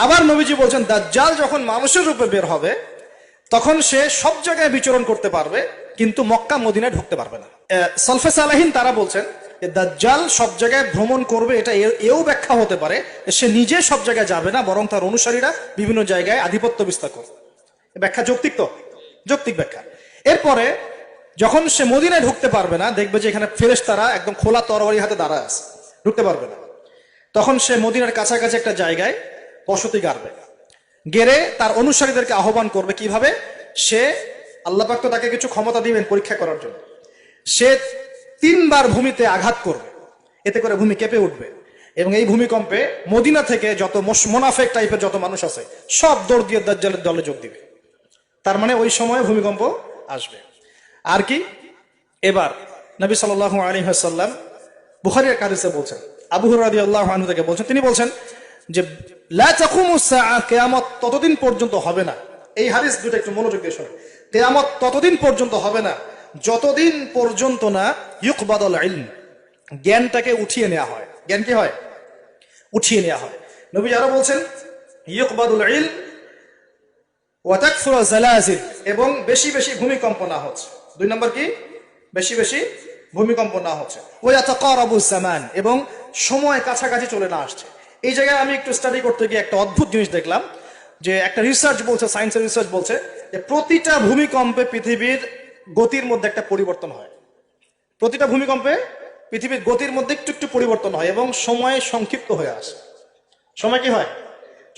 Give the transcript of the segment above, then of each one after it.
আবার নবীজি বলছেন দাজ্জাল যখন মানুষের রূপে বের হবে তখন সে সব জায়গায় বিচরণ করতে পারবে, কিন্তু মক্কা মদিনায় ঢুকতে পারবে না। সলফে সালাহিন তারা বলছেন যে দাজ্জাল সব জায়গায় ভ্রমণ করবে, এটা এও ব্যাখ্যা হতে পারে সে নিজে সব জায়গায় যাবে না, বরং তার অনুসারীরা বিভিন্ন জায়গায় আধিপত্য বিস্তার করবে। ব্যাখ্যা যৌক্তিক, তো যৌক্তিক ব্যাখ্যা। এরপরে যখন সে মদিনায় ঢুকতে পারবে না, দেখবে যে এখানে ফেরেশতারা একদম খোলা তরবারি হাতে দাঁড়ায় আছে, ঢুকতে পারবে না, তখন সে মদিনার কাছাকাছি একটা জায়গায় বসতি গাড়বে, গেড়ে তার অনুসারীদেরকে আহ্বান করবে। কিভাবে? সে আল্লাহ পাক তো তাকে কিছু ক্ষমতা দিবেন পরীক্ষা করার জন্য। সে 3 বার ভূমিতে আঘাত করবে, এতে করে ভূমি কেঁপে উঠবে, এবং এই ভূমিকম্পে মদিনা থেকে যত মোনাফেক টাইপের যত মানুষ আছে সব দৌড় দিয়ে দাজ্জালের দলে যোগ দিবে। তার মানে ওই সময় ভূমিকম্প আসবে। আর কি, এবার নবী সাল্লাল্লাহু আলাইহি ওয়াসাল্লাম বুখারীর এক হাদিসে বলছেন, আবু হুরায়রা রাদিয়াল্লাহু আনহু থেকে বলছেন, তিনি বলছেন যে লা তাকুমুস সাআ, কিয়ামত ততদিন পর্যন্ত হবে না। এই হাদিস দুটো একটু মনোযোগ দিয়ে শুনুন। কিয়ামত ততদিন পর্যন্ত হবে না যতদিন পর্যন্ত না ইউকবাদুল ইলম, জ্ঞানটাকে উঠিয়ে নেওয়া হয়। জ্ঞান কি হয়? উঠিয়ে নেওয়া হয়। নবী আরো বলছেন ইউকবাদুল ইলম ওয়া তাকসুরু জালাজিল, এবং বেশি বেশি ভূমিকম্প না হচ্ছে। 2 নম্বর কি? বেশি বেশি ভূমিকম্প না হচ্ছে। ওয়া ইয়াতাকারাবুজ জামান, এবং সময় কাছাকাছি চলে না আসছে। এই জায়গায় আমি একটু স্টাডি করতে গিয়ে একটা অদ্ভুত জিনিস দেখলাম, যে একটা রিসার্চ বলছে, সায়েন্সের রিসার্চ বলছে যে প্রতিটা ভূমিকম্পে পৃথিবীর গতির মধ্যে একটা পরিবর্তন হয়। প্রতিটা ভূমিকম্পে পৃথিবীর গতির মধ্যে একটু একটু পরিবর্তন হয় এবং সময় সংক্ষিপ্ত হয়ে আসে। সময় কি হয়?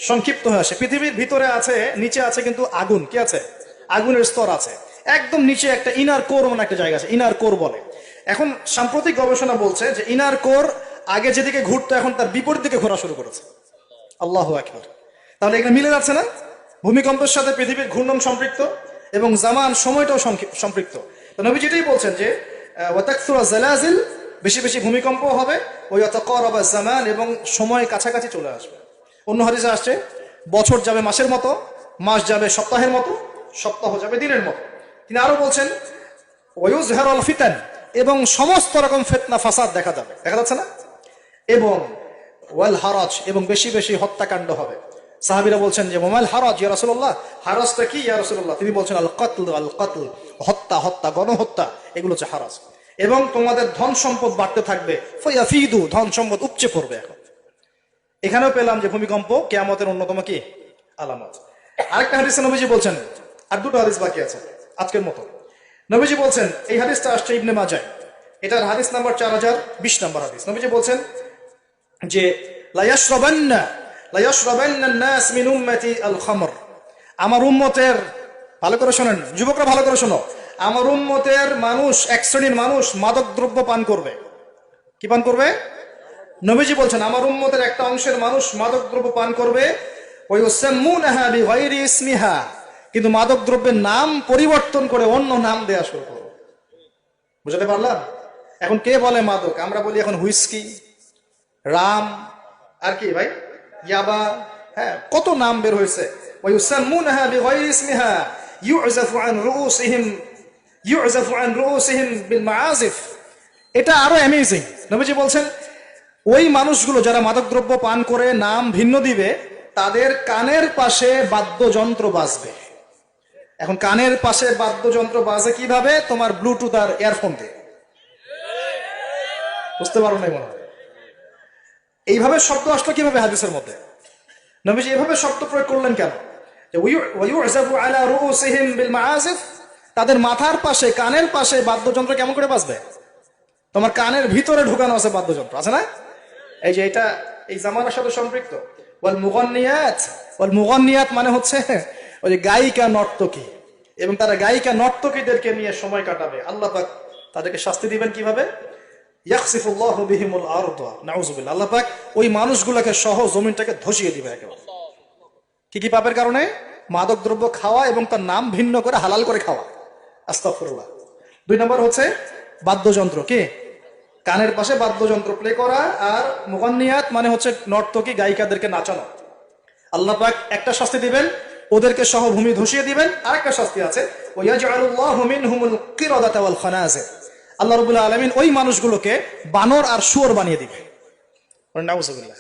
সংক্ষিপ্ত হয়ে আসে। পৃথিবীর ভিতরে আছে, নিচে আছে কিন্তু আগুন, কি আছে? আগুনের স্তর আছে। একদম নিচে একটা ইনার কোর মানে একটা জায়গা আছে, ইনার কোর বলে। এখন সাম্প্রতিক গবেষণা বলছে যে ইনার কোর আগে যেদিকে ঘুরতো এখন তার বিপরীত দিকে ঘোরা শুরু করেছে। আল্লাহু আকবার। তাহলে এখানে মিলে যাচ্ছে না? ভূমিকম্পের সাথে পৃথিবীর ঘূর্ণন সম্পৃক্ত এবং জামান সময়টাও সম্পৃক্ত। তো নবী যেটাই বলছেন যে ওয়া তাকসুরু জালাজিল, বেশি বেশি ভূমিকম্প হবে, ওয়া ইয়াতাকারাবা জামান, এবং সময় কাছাকাছি চলে আসবে। অন্য হাদিসে আসছে বছর যাবে মাসের মতো, মাস যাবে সপ্তাহের মতো, সপ্তাহ যাবে দিনের মতো। তিনি আরো বলছেন ওয়ায়ুজহারুল ফিতান, এবং সমস্ত রকম ফিতনা ফাসাদ দেখা যাবে, দেখা যাচ্ছে না? এবং ওয়াল হারাজ, এবং বেশি বেশি হত্যাকাণ্ড হবে। সাহাবীরা বলছেন যে ওয়াল হারাজ ইয়া রাসূলুল্লাহ, হারাজটা কি ইয়া রাসূলুল্লাহ? তিনি বলছেন আল কতল, হত্যা, হত্যা, গণহত্যা, এগুলো হচ্ছে হারাজ। এবং তোমাদের ধন সম্পদ বাড়তে থাকবে, ফায়াফিদু, ধন সম্পদ উপচে পড়বে। এখন এখানেও পেলাম যে ভূমিকম্প কিয়ামতের অন্যতম কি আলামত। আরেকটা হাদিসে নবীজি বলছেন, আর 2টো হাদিস বাকি আছে আজকের মতো। নবীজি বলছেন, এই হাদিসটা আসছে ইবনে মাজাহ, এটার হাদিস নাম্বার 4020 নম্বর হাদিস। নবীজি বলছেন যে লা ইয়াশরাবান্না আন-নাস মিন উম্মতি আল খামর, আমার উম্মতের, ভালো করে শোনেন যুবকরা, ভালো করে শোনো, আমার উম্মতের মানুষ, এক শ্রেণীর মানুষ মাদক দ্রব্য পান করবে। কি পান করবে? নবীজি বলছেন আমার উম্মতের একটা অংশের মানুষ মাদক দ্রব্য পান করবে, ওয়ায়ুসাম্মুনাহা বিগাইরি ইসমিহা, কিন্তু মাদক দ্রব্যের নাম পরিবর্তন করে অন্য নাম দেয়া শুরু করবে। বুঝতে পারলাম? এখন কে বলে মাদক? আমরা বলি এখন হুইস্কি, রাম, আর কি ভাই, ইয়াবা, হ্যাঁ, কত নাম বের হয়েছে। ওয়ায়ুসাম্মুনাহা বিগাইরি ইসমিহা ইউযাফু আন রুউসিহিম বিল মাআজিফ। এটা আরো অ্যামেজিং। নবীজি বলছেন ওই মানুষগুলো যারা মাদকদ্রব্য পান করে নাম ভিন্ন দিবে, তাদের কানের পাশে বাদ্যযন্ত্র বাজবে। এখন কানের পাশে বাদ্যযন্ত্র বাজে কিভাবে? তোমার ব্লুটুথ আর ইয়ারফোন দিয়ে। বুঝতে পারো না মনে হয়? এইভাবে শব্দ আসলো কিভাবে হাদিসের মধ্যে? নবীজি এভাবে শব্দ প্রয়োগ করলেন কেন? যে ওয়ায়ুযাফু আলা রুউসিহিম বিল মাআজিফ, তাদের মাথার পাশে, কানের পাশে বাদ্যযন্ত্র কেমন করে বাজবে? তোমার কানের ভিতরে ঢুকানো আছে বাদ্যযন্ত্র, আছে না? এই যে এটা এই জামানার সাথে সম্পৃক্ত। ওয়াল মুগান্নিয়াত মানে হচ্ছে ওই যে গায়িকা, নর্তকী, এবং তারা গায়িকা নর্তকীদেরকে নিয়ে সময় কাটাবে। আল্লাহ পাক তাদেরকে শাস্তি দিবেন কিভাবে? ইয়াখসিফুল্লাহু বিহিমুল আরদা, নাউযুবিল্লাহ। আল্লাহ পাক ওই মানুষগুলোকে সহ জমিনটাকে ধসিয়ে দিবে একেবারে। কি কি পাপের কারণে? মাদক দ্রব্য খাওয়া এবং তার নাম ভিন্ন করে হালাল করে খাওয়া। আস্তাগফিরুল্লাহ। 2 নম্বর হচ্ছে বাদ্যযন্ত্র, কি কানের পাশে বাদ্যযন্ত্র প্লে করা, আর মুগান্নিয়াত মানে হচ্ছে নর্তকী, গায়িকাদেরকে নাচানো। আল্লাহ পাক একটা শাস্তি দিবেন, ওদেরকে সহ ভূমি ধসিয়ে দিবেন। আরেকটা শাস্তি আছে, ওয়ায়াজআলুল্লাহু মিনহুমুল কিরাদাতা ওয়াল খানাজির, আল্লাহ রাব্বুল আলামিন ওই মানুষগুলোকে বানর আর শুয়োর বানিয়ে দিবেন। নাউযুবিল্লাহ।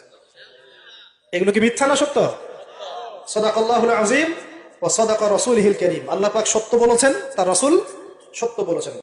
এগুলো কি মিথ্যা না সত্য? সাদাকাল্লাহুল আযীম ওয়া সাদাকা রাসূলুহুল কারীম। আল্লাহ পাক সত্য বলেছেন, তার রাসূল সত্য বলেছেন।